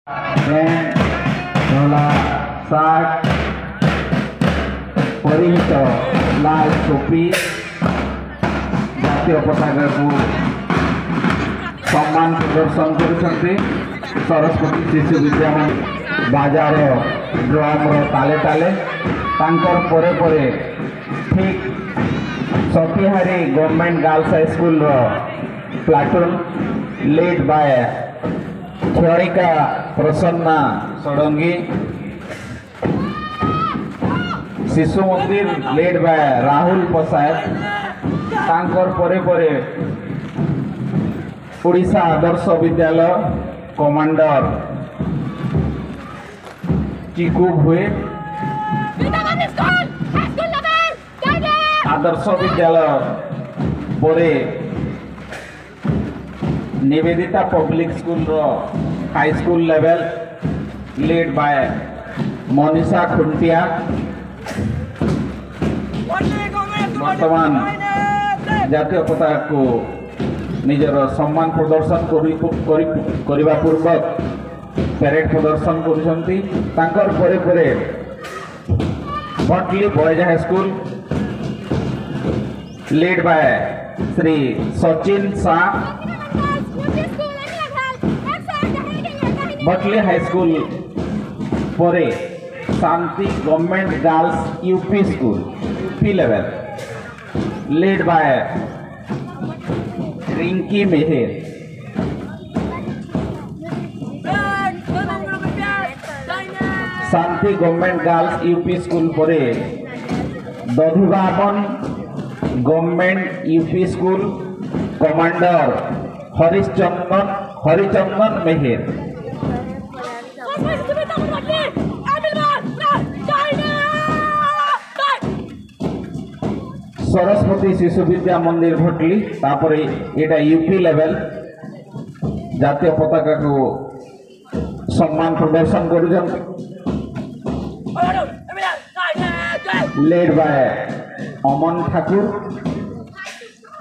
ଧଳା ସାର୍ଟ ପରିହିତ ଲାଲ ଟୋପି ଜାତୀୟ ପତାକାକୁ ସମ୍ମାନ ପ୍ରଦର୍ଶନ କରୁଛନ୍ତି। ସରସ୍ୱତୀ ଶିଶୁ ବିଦ୍ୟାମନ୍ଦିର ବାଜାର ଡ୍ରମର ତାଲେ ତାଲେ ତାଙ୍କର ପରେ ପରେ ଠିକ୍ ସତିହାରୀ ଗଭର୍ଣ୍ଣମେଣ୍ଟ ଗାର୍ଲସ ହାଇସ୍କୁଲର ପ୍ଲାଟୁନ୍ ଲିଡ୍ ବାय କ୍ଷଣିକା ପ୍ରସନ୍ନା ଷଡ଼ଙ୍ଗୀ, ଶିଶୁ ମନ୍ଦିର ଲିଡ୍ ବାय ରାହୁଲ ପ୍ରସାଦ, ତାଙ୍କର ପରେ ପରେ ଓଡ଼ିଶା ଆଦର୍ଶ ବିଦ୍ୟାଳୟ କମାଣ୍ଡର ଚିକୁ ଭୁଏ, ଆଦର୍ଶ ବିଦ୍ୟାଳୟ ପରେ Nivedita public school high school level lead bye Manisha Khuntia. वर्तमान जातीय पताका को निजर सम्मान प्रदर्शन करने पूर्वक परेड प्रदर्शन करुछंती। तांकर परे परे Bhatli boys high school lead by Shri Sachin Shah, Bhatli high school परे Shanti government girls UP school UP level lead by Rinki Meher. Shanti government girls UP school परे Dadhugaon government UP school commander Harichandan Meher. Saraswati Shishu Vidya मंदिर भटली तापरे एटा यूपी लेवल जातीय पताका को सम्मान प्रदर्शन करुछन लेड बाय अमन ठाकुर,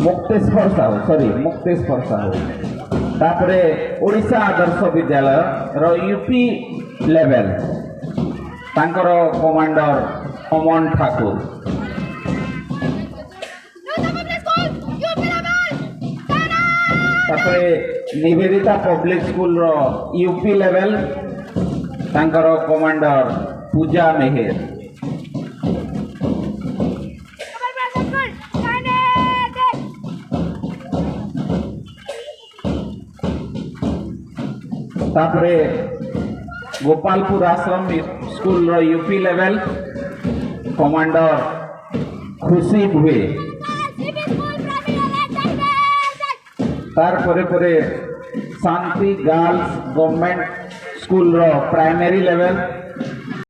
मुक्तेश्वर साहू तापरे ओडिशा आदर्श विद्यालय रो यूपी लेवल तांकर कमांडर अमन ठाकुर। तापरे निवेदिता पब्लिक स्कूल रो यूपी लेवल तांकर कमांडर पूजा मेहर। तापरे गोपालपुर आश्रम स्कूल रो यूपी लेवल कमांडर खुशी भुए। तार परे परे शांति गर्ल्स गवर्नमेंट स्कूल रो प्राइमरी लेवल